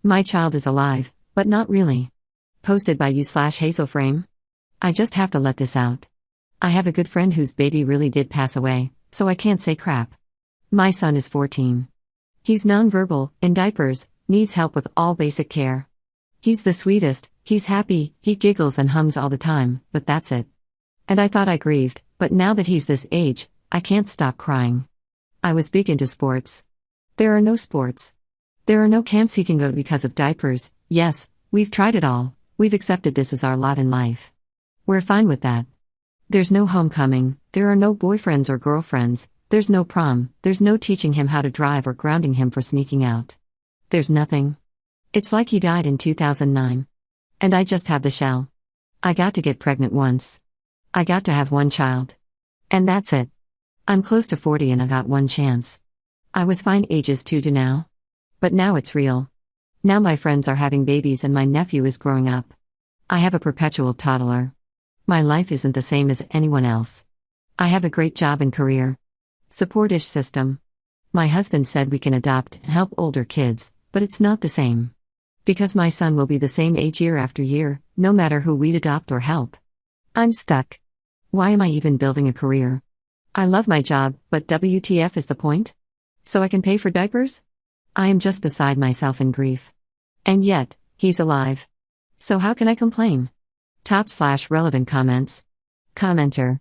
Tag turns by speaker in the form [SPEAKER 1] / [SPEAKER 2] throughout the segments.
[SPEAKER 1] My child is alive, but not really. Posted by you/Hazelframe. I just have to let this out. I have a good friend whose baby really did pass away, so I can't say crap. My son is 14. He's nonverbal, in diapers, needs help with all basic care. He's the sweetest, he's happy, he giggles and hums all the time, but that's it. And I thought I grieved, but now that he's this age, I can't stop crying. I was big into sports. There are no sports. There are no camps he can go to because of diapers. Yes, we've tried it all, we've accepted this as our lot in life. We're fine with that. There's no homecoming, there are no boyfriends or girlfriends, there's no prom, there's no teaching him how to drive or grounding him for sneaking out. There's nothing. It's like he died in 2009. And I just have the shell. I got to get pregnant once. I got to have one child. And that's it. I'm close to 40 and I got one chance. I was fine ages 2 to now. But now it's real. Now my friends are having babies and my nephew is growing up. I have a perpetual toddler. My life isn't the same as anyone else. I have a great job and career. Support-ish system. My husband said we can adopt and help older kids, but it's not the same. Because my son will be the same age year after year, no matter who we'd adopt or help. I'm stuck. Why am I even building a career? I love my job, but WTF is the point? So I can pay for diapers? I am just beside myself in grief. And yet, he's alive. So how can I complain? Top/relevant comments. Commenter.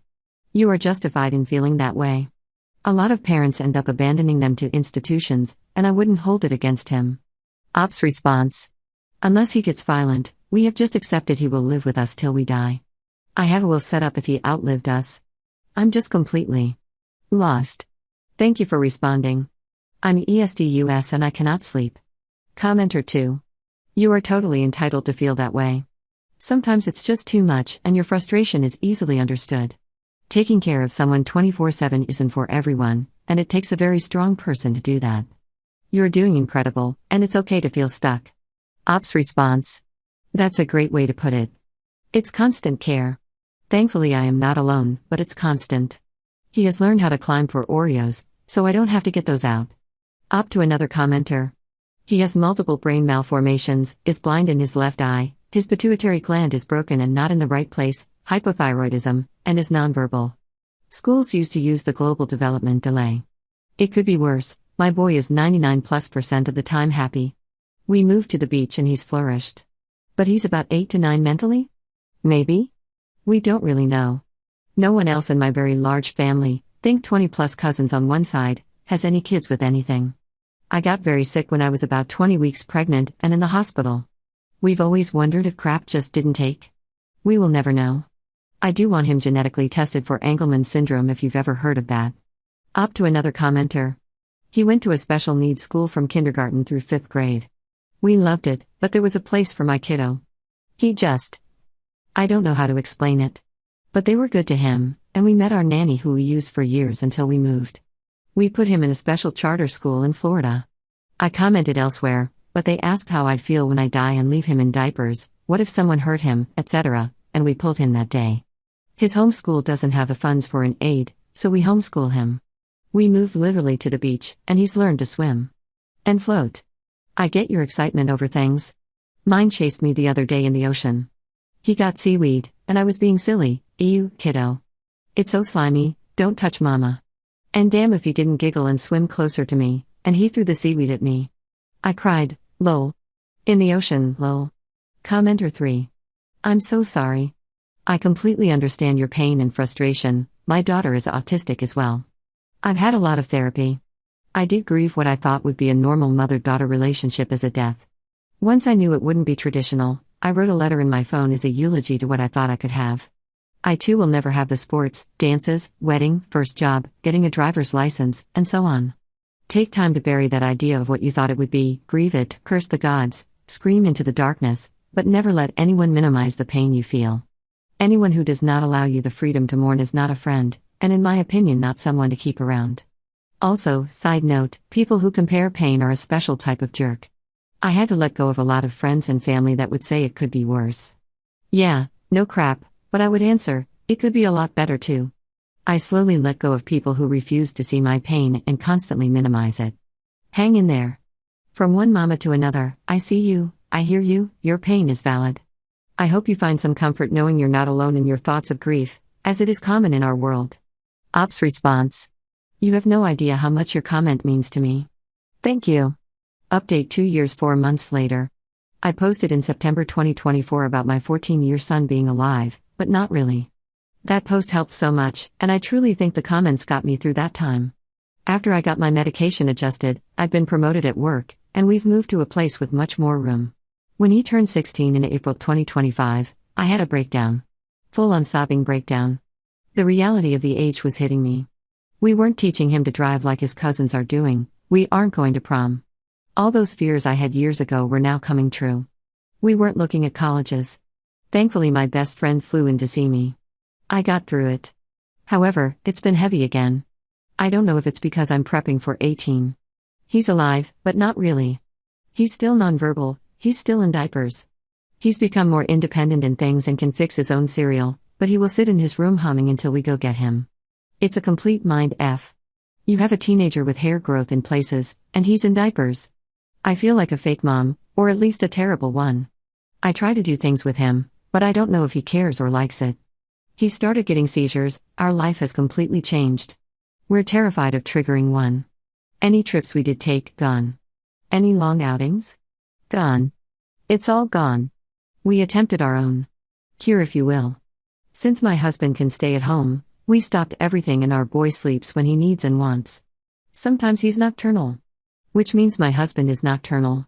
[SPEAKER 1] You are justified in feeling that way. A lot of parents end up abandoning them to institutions, and I wouldn't hold it against him. Ops response. Unless he gets violent, we have just accepted he will live with us till we die. I have a will set up if he outlived us. I'm just completely lost. Thank you for responding. I'm ESDUS and I cannot sleep. Commenter 2. You are totally entitled to feel that way. Sometimes it's just too much and your frustration is easily understood. Taking care of someone 24/7 isn't for everyone, and it takes a very strong person to do that. You're doing incredible, and it's okay to feel stuck. Ops response. That's a great way to put it. It's constant care. Thankfully I am not alone, but it's constant. He has learned how to climb for Oreos, so I don't have to get those out. Up to another commenter. He has multiple brain malformations, is blind in his left eye, his pituitary gland is broken and not in the right place, hypothyroidism, and is nonverbal. Schools used to use the global development delay. It could be worse. My boy is 99+% of the time happy. We moved to the beach and he's flourished. But he's about 8 to 9 mentally? Maybe? We don't really know. No one else in my very large family, think 20+ cousins on one side, has any kids with anything. I got very sick when I was about 20 weeks pregnant and in the hospital. We've always wondered if crap just didn't take. We will never know. I do want him genetically tested for Angelman syndrome if you've ever heard of that. Up to another commenter. He went to a special needs school from kindergarten through 5th grade. We loved it, but there was a place for my kiddo. I don't know how to explain it. But they were good to him, and we met our nanny who we used for years until we moved. We put him in a special charter school in Florida. I commented elsewhere, but they asked how I'd feel when I die and leave him in diapers, what if someone hurt him, etc., and we pulled him that day. His homeschool doesn't have the funds for an aide, so we homeschool him. We moved literally to the beach, and he's learned to swim. And float. I get your excitement over things. Mine chased me the other day in the ocean. He got seaweed, and I was being silly, ew, kiddo. It's so slimy, don't touch mama. And damn if he didn't giggle and swim closer to me, and he threw the seaweed at me. I cried, lol. In the ocean, lol. Commenter 3. I'm so sorry. I completely understand your pain and frustration, my daughter is autistic as well. I've had a lot of therapy. I did grieve what I thought would be a normal mother-daughter relationship as a death. Once I knew it wouldn't be traditional, I wrote a letter in my phone as a eulogy to what I thought I could have. I too will never have the sports, dances, wedding, first job, getting a driver's license, and so on. Take time to bury that idea of what you thought it would be, grieve it, curse the gods, scream into the darkness, but never let anyone minimize the pain you feel. Anyone who does not allow you the freedom to mourn is not a friend, and in my opinion not someone to keep around. Also, side note, people who compare pain are a special type of jerk. I had to let go of a lot of friends and family that would say it could be worse. Yeah, no crap, but I would answer, it could be a lot better too. I slowly let go of people who refuse to see my pain and constantly minimize it. Hang in there. From one mama to another, I see you, I hear you, your pain is valid. I hope you find some comfort knowing you're not alone in your thoughts of grief, as it is common in our world. Ops response. You have no idea how much your comment means to me. Thank you. Update 2 years 4 months later. I posted in September 2024 about my 14-year son being alive, but not really. That post helped so much, and I truly think the comments got me through that time. After I got my medication adjusted, I've been promoted at work, and we've moved to a place with much more room. When he turned 16 in April 2025, I had a breakdown. Full-on sobbing breakdown. The reality of the age was hitting me. We weren't teaching him to drive like his cousins are doing, we aren't going to prom. All those fears I had years ago were now coming true. We weren't looking at colleges. Thankfully my best friend flew in to see me. I got through it. However, it's been heavy again. I don't know if it's because I'm prepping for 18. He's alive, but not really. He's still nonverbal, he's still in diapers. He's become more independent in things and can fix his own cereal, but he will sit in his room humming until we go get him. It's a complete mind F. You have a teenager with hair growth in places, and he's in diapers. I feel like a fake mom, or at least a terrible one. I try to do things with him, but I don't know if he cares or likes it. He started getting seizures, our life has completely changed. We're terrified of triggering one. Any trips we did take, gone. Any long outings? Gone. It's all gone. We attempted our own cure, if you will. Since my husband can stay at home, we stopped everything and our boy sleeps when he needs and wants. Sometimes he's nocturnal. Which means my husband is nocturnal.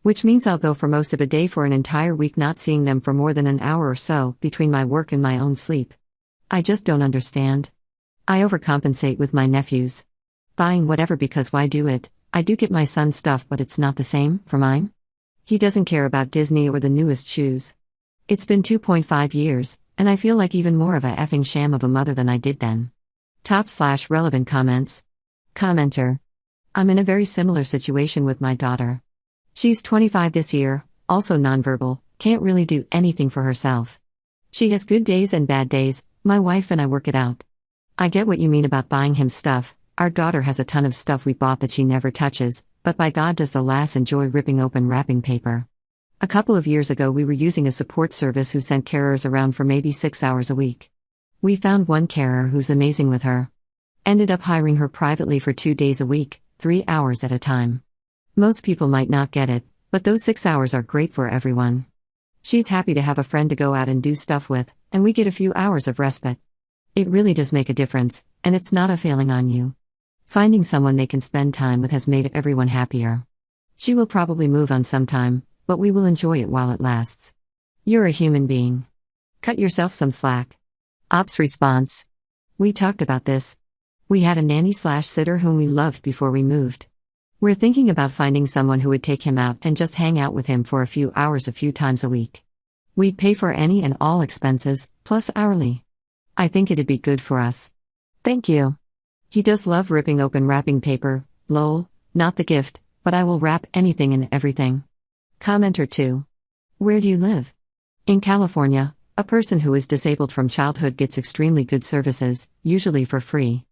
[SPEAKER 1] Which means I'll go for most of a day for an entire week not seeing them for more than an hour or so, between my work and my own sleep. I just don't understand. I overcompensate with my nephews. Buying whatever because why do it? I do get my son stuff but it's not the same, for mine. He doesn't care about Disney or the newest shoes. It's been 2.5 years, and I feel like even more of a effing sham of a mother than I did then. Top/relevant comments. Commenter. I'm in a very similar situation with my daughter. She's 25 this year, also nonverbal, can't really do anything for herself. She has good days and bad days, my wife and I work it out. I get what you mean about buying him stuff. Our daughter has a ton of stuff we bought that she never touches, but by God does the lass enjoy ripping open wrapping paper. A couple of years ago we were using a support service who sent carers around for maybe 6 hours a week. We found one carer who's amazing with her. Ended up hiring her privately for 2 days a week, 3 hours at a time. Most people might not get it, but those 6 hours are great for everyone. She's happy to have a friend to go out and do stuff with, and we get a few hours of respite. It really does make a difference, and it's not a failing on you. Finding someone they can spend time with has made everyone happier. She will probably move on sometime, but we will enjoy it while it lasts. You're a human being. Cut yourself some slack. Ops response. We talked about this. We had a nanny/sitter whom we loved before we moved. We're thinking about finding someone who would take him out and just hang out with him for a few hours a few times a week. We'd pay for any and all expenses, plus hourly. I think it'd be good for us. Thank you. He does love ripping open wrapping paper, lol, not the gift, but I will wrap anything and everything. Commenter 2. Where do you live? In California, a person who is disabled from childhood gets extremely good services, usually for free.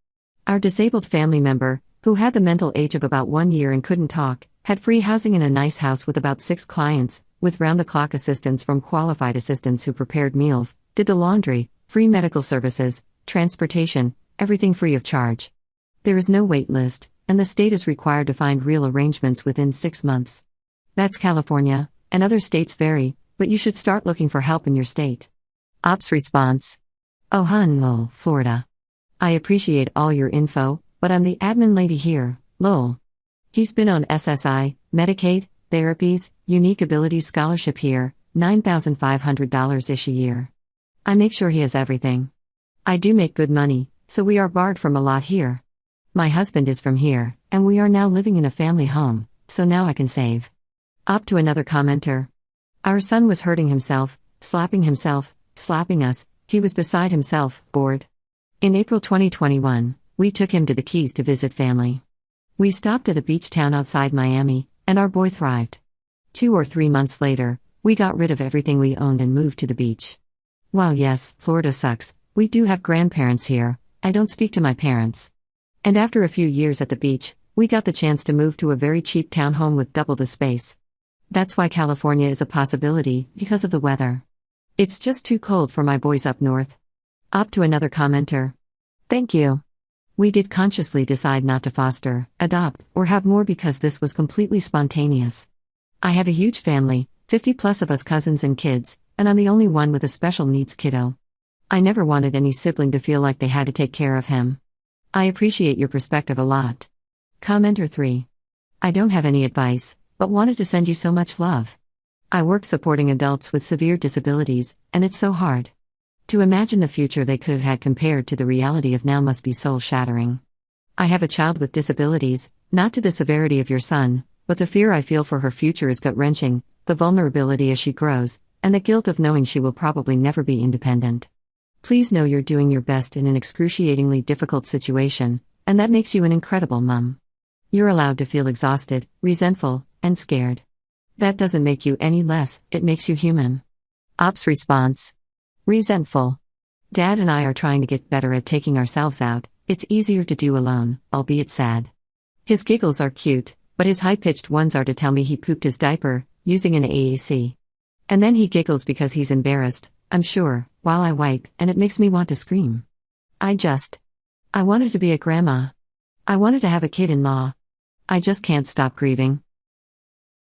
[SPEAKER 1] Our disabled family member, who had the mental age of about 1 year and couldn't talk, had free housing in a nice house with about 6 clients, with round-the-clock assistance from qualified assistants who prepared meals, did the laundry, free medical services, transportation, everything free of charge. There is no wait list, and the state is required to find real arrangements within 6 months. That's California, and other states vary, but you should start looking for help in your state. Ops response. Oh hun lol, Florida. I appreciate all your info, but I'm the admin lady here, lol. He's been on SSI, Medicaid, therapies, Unique Abilities Scholarship here, $9,500-ish a year. I make sure he has everything. I do make good money, so we are barred from a lot here. My husband is from here, and we are now living in a family home, so now I can save. Up to another commenter. Our son was hurting himself, slapping us, he was beside himself, bored. In April 2021, we took him to the Keys to visit family. We stopped at a beach town outside Miami, and our boy thrived. 2 or 3 months later, we got rid of everything we owned and moved to the beach. While yes, Florida sucks, we do have grandparents here, I don't speak to my parents. And after a few years at the beach, We got the chance to move to a very cheap townhome with double the space. That's why California is a possibility, because of the weather. It's just too cold for my boys up north. Up to another commenter. Thank you. We did consciously decide not to foster, adopt, or have more because this was completely spontaneous. I have a huge family, 50 plus of us cousins and kids, and I'm the only one with a special needs kiddo. I never wanted any sibling to feel like they had to take care of him. I appreciate your perspective a lot. Commenter 3. I don't have any advice, but wanted to send you so much love. I work supporting adults with severe disabilities, and it's so hard. To imagine the future they could have had compared to the reality of now must be soul-shattering. I have a child with disabilities, not to the severity of your son, but the fear I feel for her future is gut-wrenching, the vulnerability as she grows, and the guilt of knowing she will probably never be independent. Please know you're doing your best in an excruciatingly difficult situation, and that makes you an incredible mom. You're allowed to feel exhausted, resentful, and scared. That doesn't make you any less, it makes you human. Ops response. Resentful. Dad and I are trying to get better at taking ourselves out, it's easier to do alone, albeit sad. His giggles are cute, but his high-pitched ones are to tell me he pooped his diaper, using an AAC. And then he giggles because he's embarrassed, I'm sure, while I wipe, and it makes me want to scream. I wanted to be a grandma. I wanted to have a kid-in-law. I just can't stop grieving.